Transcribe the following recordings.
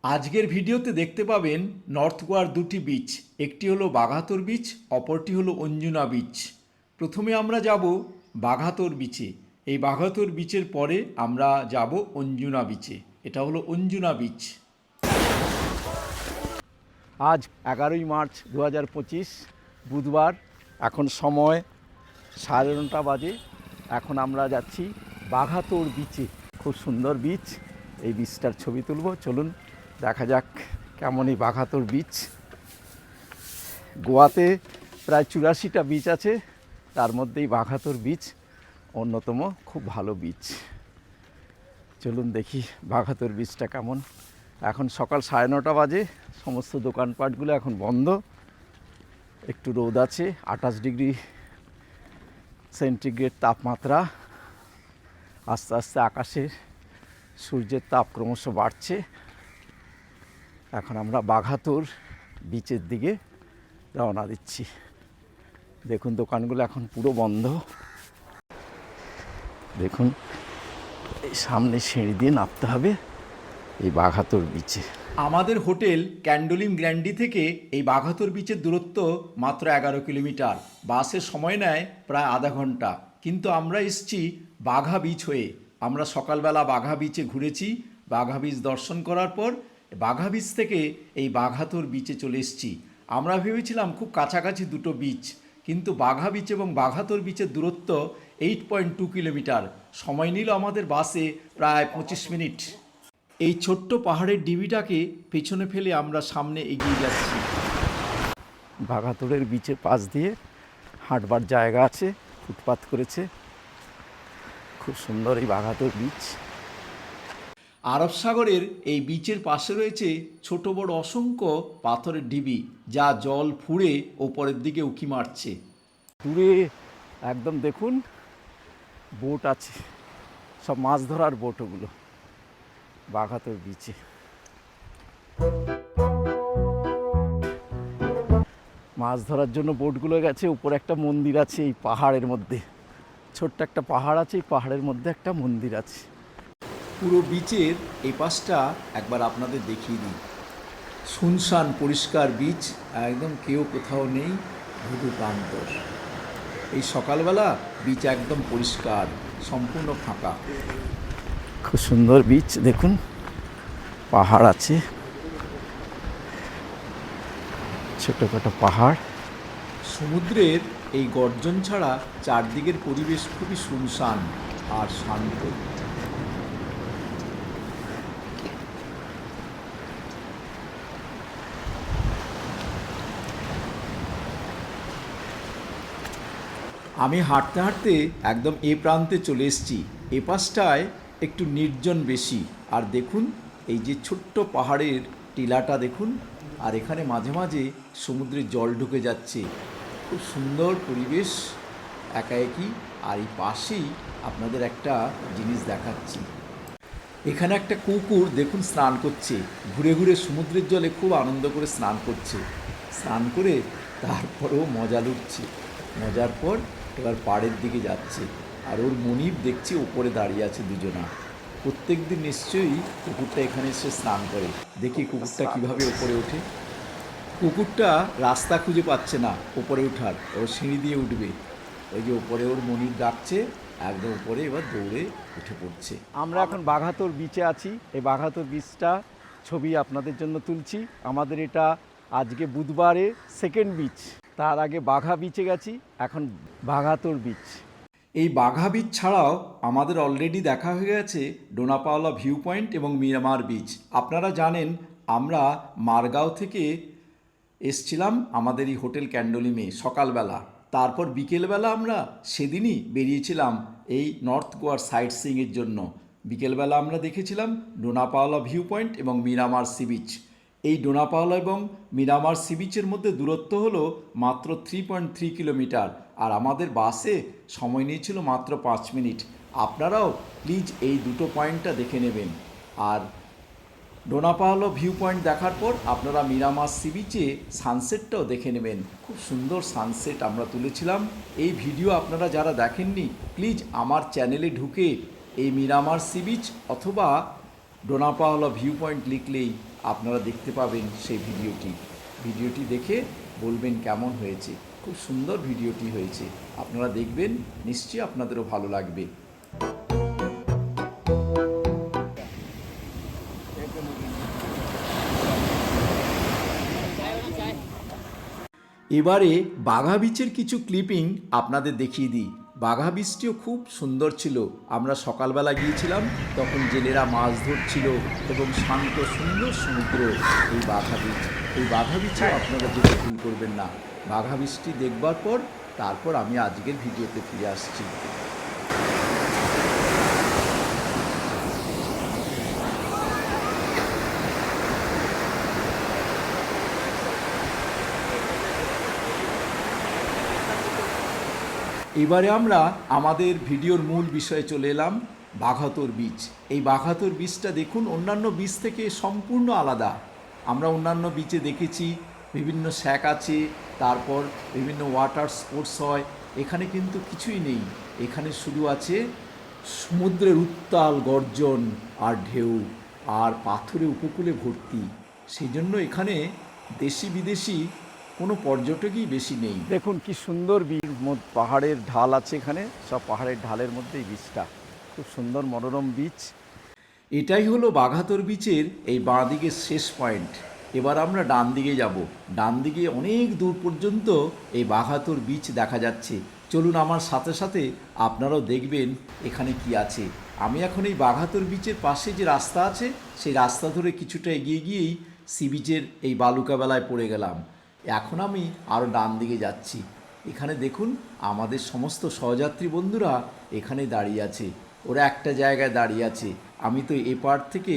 আজকের ভিডিওতে দেখতে পাবেন নর্থ গোয়ার দুটি বিচ, একটি হলো বাঘাতর বিচ, অপরটি হলো অঞ্জুনা বিচ। প্রথমে আমরা যাব বাঘাতর বিচে। এই বাঘাতর বিচের পরে আমরা যাব অঞ্জুনা বিচে। এটা হলো অঞ্জুনা বিচ। আজ 11ই মার্চ 2025 বুধবার। এখন সময় 9:30 বাজে। এখন আমরা যাচ্ছি বাঘাতর বিচে। খুব সুন্দর বিচ। এই বিচটার ছবি তুলব। চলুন দেখা যাক কেমন এই বাঘাতর বিচ। গোয়াতে প্রায় 84টা বিচ আছে, তার মধ্যেই বাঘাতর বিচ অন্যতম খুব ভালো বিচ। চলুন দেখি বাঘাতর বিচটা কেমন। এখন সকাল 9:30 বাজে। সমস্ত দোকানপাটগুলো এখন বন্ধ। একটু রোদ আছে, 28 ডিগ্রি সেন্টিগ্রেড তাপমাত্রা। আস্তে আস্তে আকাশে সূর্যের তাপ ক্রমশ বাড়ছে। এখন আমরা বাঘাতর বিচের দিকে রওনা দিচ্ছি। দেখুন দোকানগুলো এখন পুরো বন্ধ। দেখুন এই সামনে সিঁড়ি দিয়ে নামতে হবে এই বাঘাতর বিচে। আমাদের হোটেল ক্যান্ডোলিম গ্র্যান্ডি থেকে এই বাঘাতর বিচের দূরত্ব মাত্র 11 কিলোমিটার। বাসের সময় নেয় প্রায় আধা ঘন্টা। কিন্তু আমরা এসেছি বাঘা বিচ হয়ে। আমরা সকালবেলা বাঘা বিচে ঘুরেছি। বাঘা বিচ দর্শন করার পর বাঘা বিচ থেকে এই বাঘাতর বিচে চলে এসেছি। আমরা ভেবেছিলাম খুব কাছাকাছি দুটো বিচ, কিন্তু বাঘা বিচ এবং বাঘাতর বিচের দূরত্ব 8.2 কিলোমিটার। সময় নিল আমাদের বাসে প্রায় 25 মিনিট। এই ছোট্ট পাহাড়ের ডিবিটাকে পেছনে ফেলে আমরা সামনে এগিয়ে যাচ্ছি। বাঘাতরের বিচের পাশ দিয়ে হাঁটবার জায়গা আছে, ফুটপাথ করেছে। খুব সুন্দর এই বাঘাতর বিচ। আরব সাগরের এই বিচের পাশে রয়েছে ছোট বড় অসংখ্য পাথরের ঢিবি, যা জল ফুঁড়ে ওপরের দিকে উঁকি মারছে। দূরে একদম দেখুন বোট আছে, সব মাছ ধরার বোট ওগুলো বাঘাতর বিচে। মাছ ধরার জন্য বোটগুলো গেছে। উপরে একটা মন্দির আছে এই পাহাড়ের মধ্যে। ছোট্ট একটা পাহাড় আছে, এই পাহাড়ের মধ্যে একটা মন্দির আছে। পুরো বিচের এই পাশটা একবার আপনাদের দেখিয়ে দিই। শুনশান পরিষ্কার বিচ, একদম কেউ কোথাও নেই, শুধু প্রান্তর। এই সকালবেলা বিচ একদম পরিষ্কার, সম্পূর্ণ ফাঁকা। খুব সুন্দর বিচ। দেখুন পাহাড় আছে, ছোটোখাটো পাহাড়। সমুদ্রের এই গর্জন ছাড়া চারদিকের পরিবেশ খুবই শুনশান আর শান্ত। আমি হাঁটতে হাঁটতে একদম এ প্রান্তে চলে এসেছি। এ পাশটায় একটু নির্জন বেশি। আর দেখুন এই যে ছোট্ট পাহাড়ের টিলাটা দেখুন, আর এখানে মাঝে মাঝে সমুদ্রের জল ঢুকে যাচ্ছে। খুব সুন্দর পরিবেশ একাএকি। আর এই পাশেই আপনাদের একটা জিনিস দেখাচ্ছি। এখানে একটা কুকুর দেখুন স্নান করছে, ঘুরে ঘুরে সমুদ্রের জলে খুব আনন্দ করে স্নান করছে। স্নান করে তারপরেও মজা লুটছে। মজার পর এবার পাড়ের দিকে যাচ্ছে। আর ওর মনিব দেখছি ওপরে দাঁড়িয়ে আছে দুজনা। প্রত্যেক দিন নিশ্চয়ই কুকুরটা এখানে এসে স্নান করে। দেখি কুকুরটা কিভাবে ওপরে ওঠে। কুকুরটা রাস্তা খুঁজে পাচ্ছে না ওপরে ওঠার, ও সিঁড়ি দিয়ে উঠবে। ওই যে ওপরে ওর মনিব ডাকছে, একদম উপরে এবার দৌড়ে উঠে পড়ছে। আমরা এখন বাঘাতর বিচে আছি। এই বাঘাতর বিচটা ছবি আপনাদের জন্য তুলছি। আমাদের এটা আজকে বুধবারে সেকেন্ড বিচ। তার আগে বাঘা বিচে গেছি, এখন বাঘাতর বিচ। এই বাঘা বিচ ছাড়াও আমাদের অলরেডি দেখা হয়ে গেছে ডোনাপাওলা ভিউ পয়েন্ট এবং মিরামার বিচ। আপনারা জানেন আমরা মারগাঁও থেকে এসছিলাম আমাদের এই হোটেল ক্যান্ডোলিমে সকালবেলা। তারপর বিকেলবেলা আমরা সেদিনই বেরিয়েছিলাম এই নর্থ গোয়ার সাইট সিইংয়ের জন্য। বিকেলবেলা আমরা দেখেছিলাম ডোনাপাওলা ভিউ পয়েন্ট এবং মিরামার সি বিচ। এই ডোনাপাওলা এবং মিরামার সি বিচের মধ্যে দূরত্ব হলো মাত্র 3.3 কিলোমিটার। আর আমাদের বাসে সময় নিয়েছিল মাত্র 5 মিনিট। আপনারাও প্লিজ এই দুটো পয়েন্টটা দেখে নেবেন। আর ডোনাপাওলা ভিউ পয়েন্ট দেখার পর আপনারা মিরামার সি বিচে সানসেটটাও দেখে নেবেন। খুব সুন্দর সানসেট আমরা তুলেছিলাম। এই ভিডিও আপনারা যারা দেখেননি প্লিজ আমার চ্যানেলে ঢুকে এই মিরামার সি বিচ অথবা ডোনাপাওলা ভিউ পয়েন্ট লিখলেই আপনারা দেখতে পাবেন সেই ভিডিওটি দেখে বলবেন কেমন হয়েছে। খুব সুন্দর ভিডিওটি হয়েছে, আপনারা দেখবেন, নিশ্চয়ই আপনাদেরও ভালো লাগবে। এবারে বাঘা বিচের কিছু ক্লিপিং আপনাদের দেখিয়ে দিই। বাঘা বিচটিও খুব সুন্দর ছিল। আমরা সকালবেলা গিয়েছিলাম, তখন জেলেরা মাছ ধরছিল এবং শান্ত সুন্দর সমুদ্র এই বাঘা বিচ। এই বাঘা বিচেও আপনারা যেতে ভুল করবেন না। বাঘা বিচটি দেখবার পর তারপর আমি আজকের ভিডিওতে ফিরে আসছি। এবারে আমরা আমাদের ভিডিওর মূল বিষয়ে চলে এলাম, বাঘাতোর বীচ। এই বাঘাতোর বীচটা দেখুন অন্যান্য বীচ থেকে সম্পূর্ণ আলাদা। আমরা অন্যান্য বিচে দেখেছি বিভিন্ন শ্যাক আছে, তারপর বিভিন্ন ওয়াটার স্পোর্টস হয়। এখানে কিন্তু কিছুই নেই, এখানে শুধু আছে সমুদ্রের উত্তাল গর্জন আর ঢেউ আর পাথরে উপকূলে ভর্তি। সেই জন্য এখানে দেশি বিদেশি কোনো পর্যটকই বেশি নেই। দেখুন কি সুন্দর পাহাড়ের ঢাল আছে, এখানে সব পাহাড়ের ঢালের মধ্যেই বীচটা, খুব সুন্দর মনোরম বীচ। এটাই হলো বাঘাতোর বীচের এই বাঁ দিকের শেষ পয়েন্ট। এবার আমরা ডান দিকে যাব। ডান দিকে অনেক দূর পর্যন্ত এই বাঘাতোর বীচ দেখা যাচ্ছে। চলুন আমার সাথে সাথে আপনারাও দেখবেন এখানে কি আছে। আমি এখন এই বাঘাতোর বীচের পাশে যে রাস্তা আছে সেই রাস্তা ধরে কিছুটা এগিয়ে গিয়েই সি বিচের এই বালুকা বেলায় পড়ে গেলাম। এখন আমি আরও ডান দিকে যাচ্ছি। এখানে দেখুন আমাদের সমস্ত সহযাত্রী বন্ধুরা এখানে দাঁড়িয়ে আছে, ওরা একটা জায়গায় দাঁড়িয়ে আছে। আমি তো এপার থেকে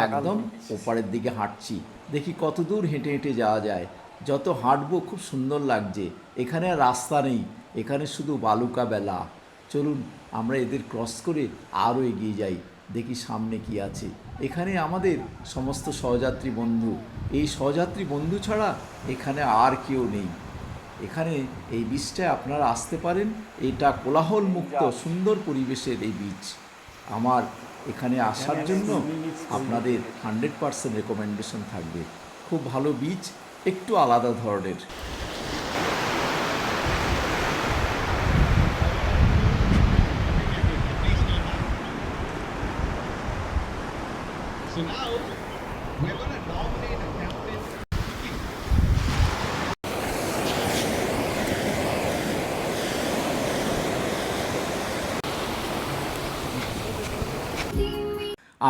একদম ওপারের দিকে হাঁটছি, দেখি কত দূর হেঁটে হেঁটে যাওয়া যায়। যত হাঁটবো খুব সুন্দর লাগছে। এখানে আর রাস্তা নেই, এখানে শুধু বালুকা বেলা। চলুন আমরা এদের ক্রস করে আরও এগিয়ে যাই, দেখি সামনে কি আছে। এখানে আমাদের সমস্ত সহযাত্রী বন্ধু, এই সহযাত্রী বন্ধু ছাড়া এখানে আর কেউ নেই। এখানে এই বীচটায় আপনারা আসতে পারেন, এটা কোলাহল মুক্ত সুন্দর পরিবেশের এই বীচ। আমার এখানে আসার জন্য আপনাদের 100% রেকমেন্ডেশন থাকবে। খুব ভালো বীচ, একটু আলাদা ধরনের। So now we're going to nominate a captain.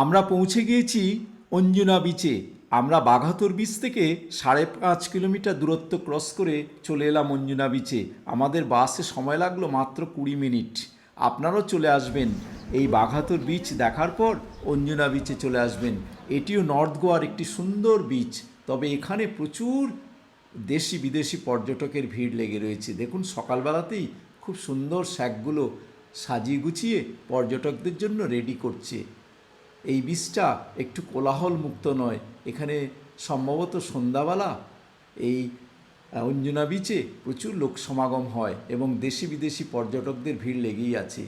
আমরা পৌঁছে গিয়েছি অঞ্জুনা বিচে। আমরা বাঘাতোর বিচ থেকে 5.5 কিলোমিটার দূরত্ব ক্রস করে চলে এলাম অঞ্জুনা বিচে। আমাদের বাসে সময় লাগলো মাত্র 20 মিনিট। আপনারাও চলে আসবেন, এই বাঘাতোর বিচ দেখার পর অঞ্জুনা বিচে চলে আসবেন। এটিও নর্থ গোয়ার একটি সুন্দর বিচ, তবে এখানে প্রচুর দেশি বিদেশি পর্যটকের ভিড় লেগে রয়েছে। দেখুন সকালবেলাতেই খুব সুন্দর শ্যাকগুলো সাজিয়ে গুছিয়ে পর্যটকদের জন্য রেডি করছে। এই বীচটা একটু কোলাহল মুক্ত নয়, এখানে সম্ভবত সন্ধ্যাবেলা এই অঞ্জুনা বিচে প্রচুর লোক সমাগম হয় এবং দেশি বিদেশি পর্যটকদের ভিড় লেগেই আছে।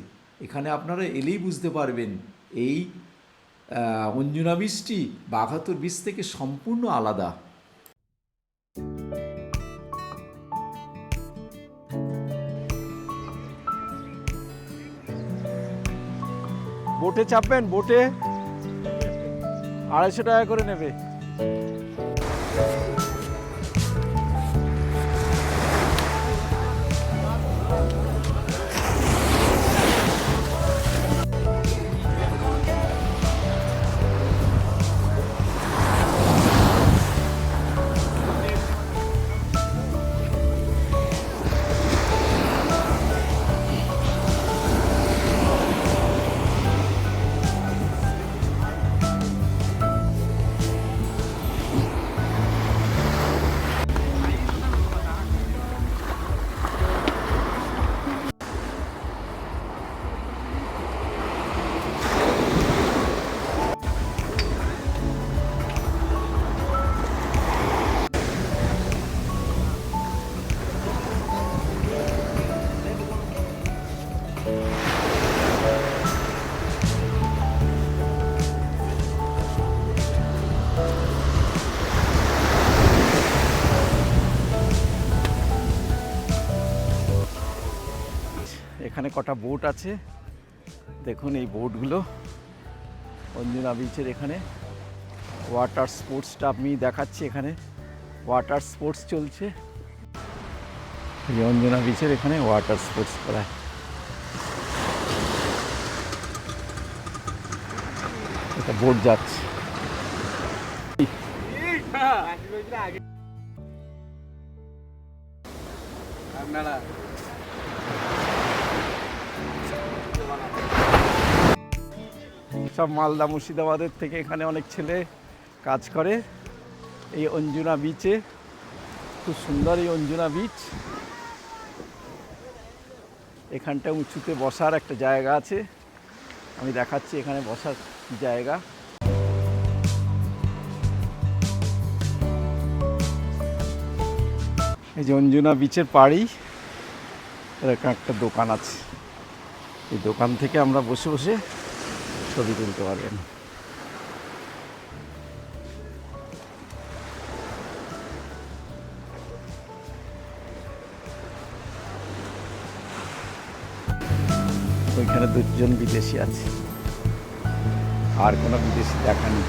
এখানে আপনারা এলেই বুঝতে পারবেন এই অঞ্জুনা বিচটি বাঘাতোর বিচ থেকে সম্পূর্ণ আলাদা। বোটে চাপবেন, বোটে 250 টাকা করে নেবে। এখানে কটা বোট আছে, দেখুন এই বোটগুলো অঞ্জনা বিচের। এখানে ওয়াটার স্পোর্টসটা আমি দেখাচ্ছি, এখানে ওয়াটার স্পোর্টস চলছে। এই অঞ্জনা বিচের এখানে ওয়াটার স্পোর্টস করায়। একটা বোট যাচ্ছে। সব মালদা মুর্শিদাবাদের থেকে এখানে অনেক ছেলে কাজ করে এই অঞ্জনা বিচে। খুব সুন্দর এই অঞ্জনা বিচ। এখানটা উঁচুতে বসার একটা জায়গা আছে, আমি দেখাচ্ছি এখানে বসার জায়গা। এই যে অঞ্জনা বিচের পাড়েই এরকম একটা দোকান আছে, এই দোকান থেকে আমরা বসে বসে ছবি তুলতে পারবেন। ওইখানে 2 জন বিদেশি আছে, আর কোনো বিদেশি দেখা নেই।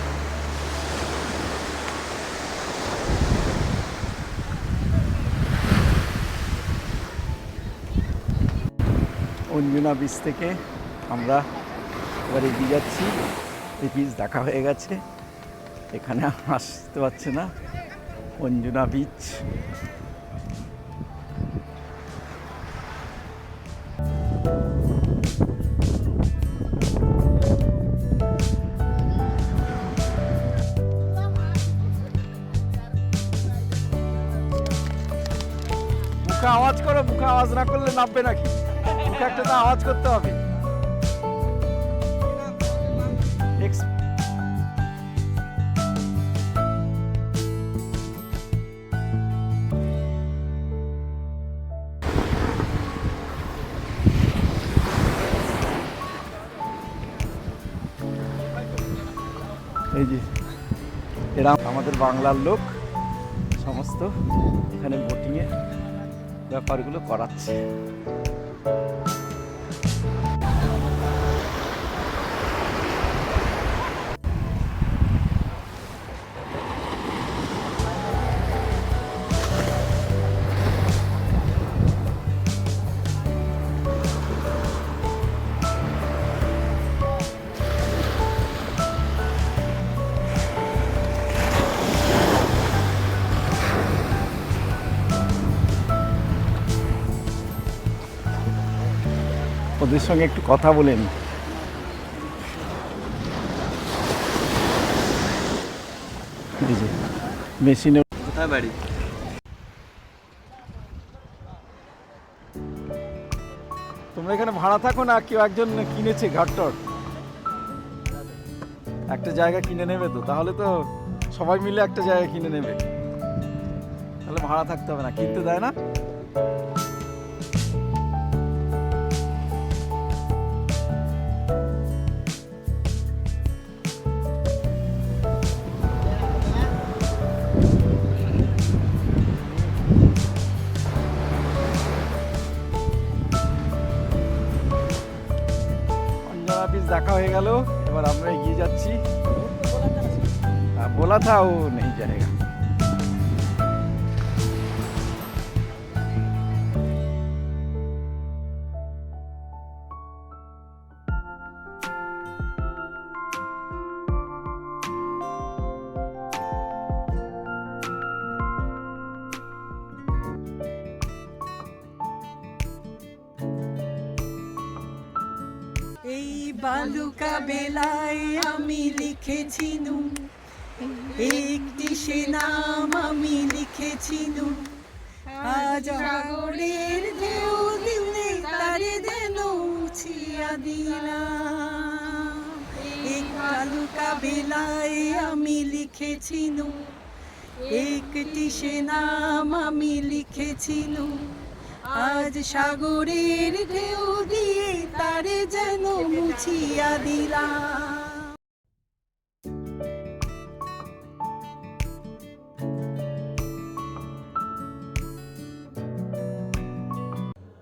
অঞ্জনা বিচ থেকে আমরা এবার এগিয়ে যাচ্ছি। এই বিচ দেখা হয়ে গেছে, এখানে আসতে পারছে না। অঞ্জনা বিচ মুখে আওয়াজ করো, মুখে আওয়াজ না করলে নামবে নাকি? মুখে একটা তো আওয়াজ করতে হবে। এই যে এরা আমাদের বাংলার লোক, সমস্ত এখানে বোটিংয়ে ব্যাপারগুলো করাচ্ছে। ওদের সঙ্গে একটু কথা বলে নি। মেশিনে কোথায় বাড়ি? তোমরা এখানে ভাড়া থাকো না কেউ একজন কিনেছে ঘাটটর? একটা জায়গা কিনে নেবে তো, তাহলে তো সবাই মিলে একটা জায়গা কিনে নেবে, তাহলে ভাড়া থাকতে হবে না, কিনতে দেয় না। দেখা হয়ে গেল, এবার আমরা এগিয়ে যাচ্ছি। बोला था वो नहीं जाएगा। এই বালুকা বেলায় আমি লিখেছি নু, একটি সে নাম আমি লিখেছি নু, আজ সাগরের ঢেউ দিলে তারে যেন মুছিয়া দিলাম। এই বালুকা বেলায় আমি লিখেছি নু, একটি সে নাম আমি লিখেছি নু, আজ সাগরের ঢেউ দিয়ে তারে যেন মুছিয়া দিলাম।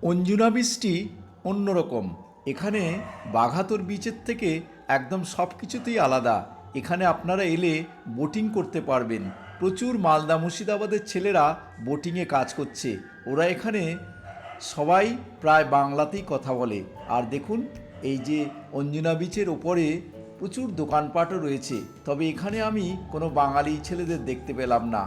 অঞ্জনা বীচটি অন্যরকম। এখানে বাঘাতোর বিচের থেকে একদম সব কিছুতেই আলাদা। এখানে আপনারা এলে বোটিং করতে পারবেন। প্রচুর মালদা মুর্শিদাবাদের ছেলেরা বোটিংয়ে কাজ করছে। ওরা এখানে সবাই প্রায় বাংলাতেই কথা বলে। আর দেখুন এই যে অঞ্জনা বিচের ওপরে প্রচুর দোকানপাটও রয়েছে, তবে এখানে আমি কোনো বাঙালি ছেলেদের দেখতে পেলাম না।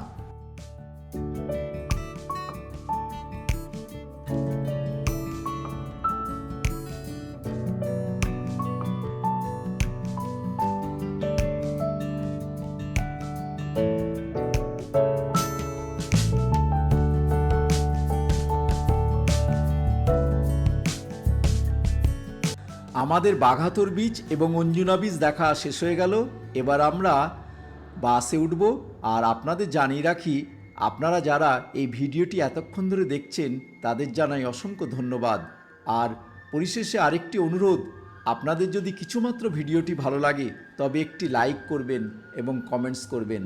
আমাদের বাঘাতোর বিচ এবং অঞ্জনা বিচ দেখা শেষ হয়ে গেল। এবার আমরা বাসে উঠব। আর আপনাদের জানিয়ে রাখি, আপনারা যারা এই ভিডিওটি এতক্ষণ ধরে দেখছেন তাদের জানাই অসংখ্য ধন্যবাদ। আর পরিশেষে আরেকটি অনুরোধ, আপনাদের যদি কিছুমাত্র ভিডিওটি ভালো লাগে তবে একটি লাইক করবেন এবং কমেন্টস করবেন।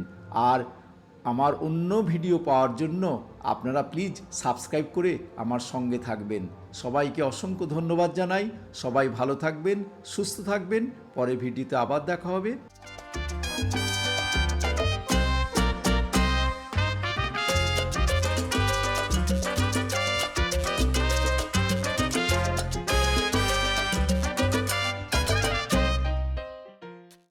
আর আমার অন্য ভিডিও পাওয়ার জন্য আপনারা প্লিজ সাবস্ক্রাইব করে আমার সঙ্গে থাকবেন। সবাইকে অসংখ্য ধন্যবাদ জানাই। সবাই ভালো থাকবেন, সুস্থ থাকবেন। পরে ভিডিওতে আবার দেখা হবে।